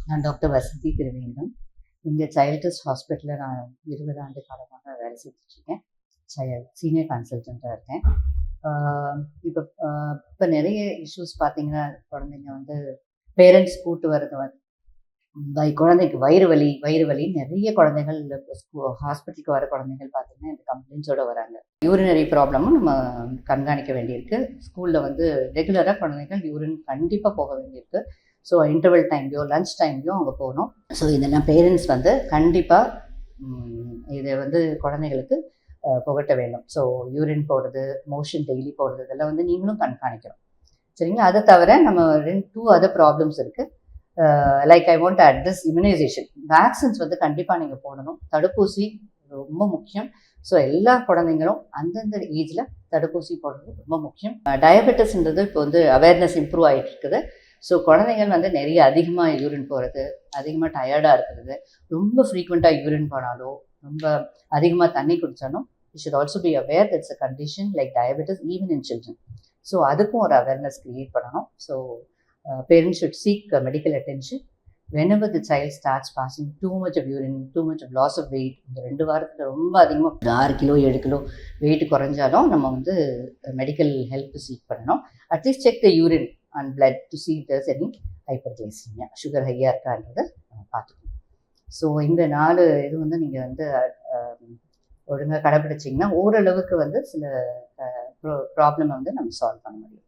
நான் டாக்டர் வசந்தி திருவேந்தன். இங்கே சைல்ட்ரஸ்ட் ஹாஸ்பிட்டலில் நான் 20 ஆண்டு காலமாக வேலை செஞ்சுட்ருக்கேன். சீனியர் கன்சல்டண்ட்டாக இருக்கேன். இப்போ நிறைய இஷ்யூஸ் பார்த்தீங்கன்னா, குழந்தைங்க வந்து பேரண்ட்ஸ் கூட்டு வர்றது குழந்தைக்கு வயிறு வலி நிறைய குழந்தைகள் ஹாஸ்பிட்டலுக்கு வர குழந்தைகள் பார்த்தீங்கன்னா இந்த கம்ப்ளைண்ட்ஸோட வராங்க. யூரினரி ப்ராப்ளமும் நம்ம கண்காணிக்க வேண்டியிருக்கு. ஸ்கூலில் வந்து ரெகுலராக குழந்தைகள் யூரின் கண்டிப்பாக போக வேண்டியிருக்கு. ஸோ இன்டர்வல் டைம்லையோ லன்ச் டைம்லையும் அவங்க போகணும். ஸோ இதெல்லாம் பேரண்ட்ஸ் வந்து கண்டிப்பாக இதை வந்து குழந்தைகளுக்கு புகட்ட வேண்டும். ஸோ யூரின் போடுறது, மோஷன் டெய்லி போடுறது, இதெல்லாம் வந்து நீங்களும் கண்காணிக்கணும். சரிங்களா? அதை தவிர நம்ம 2 அதர் ப்ராப்ளம்ஸ் இருக்குது. Like I want to address immunisation. Vaccines வந்து கண்டிப்பாக நீங்கள் போடணும். தடுப்பூசி ரொம்ப முக்கியம். ஸோ எல்லா குழந்தைங்களும் அந்தந்த ஏஜில் தடுப்பூசி போடுறது ரொம்ப முக்கியம். டயபெட்டிஸ்ன்றது இப்போ வந்து அவேர்னஸ் இம்ப்ரூவ் ஆகிட்டு இருக்குது. ஸோ குழந்தைகள் வந்து நிறைய அதிகமாக யூரின் போகிறது, அதிகமாக டயர்டாக இருக்கிறது, ரொம்ப ஃப்ரீக்வெண்ட்டாக யூரின் போனாலோ, ரொம்ப அதிகமாக தண்ணி குடித்தாலும் you should also be aware that's a condition like diabetes even in children. So அதுக்கும் ஒரு அவேர்னஸ் க்ரியேட் பண்ணணும். So parents should seek medical attention whenever the child starts passing too much of urine, too much of loss of weight. இந்த 2 வாரத்தில் ரொம்ப அதிகமாக 6 kilo 7 kilo weight குறைஞ்சாலும் நம்ம வந்து medical help seek பண்ணணும். At least check the urine and blood to see if there's any hyperglycemia, sugar ஹையாக இருக்கான்றதை பார்த்துக்கணும். So இந்த 4 இது வந்து நீங்கள் வந்து ஒழுங்காக கடைப்பிடிச்சிங்கன்னா ஓரளவுக்கு வந்து சில ப்ராப்ளமை வந்து நம்ம சால்வ் பண்ண முடியும்.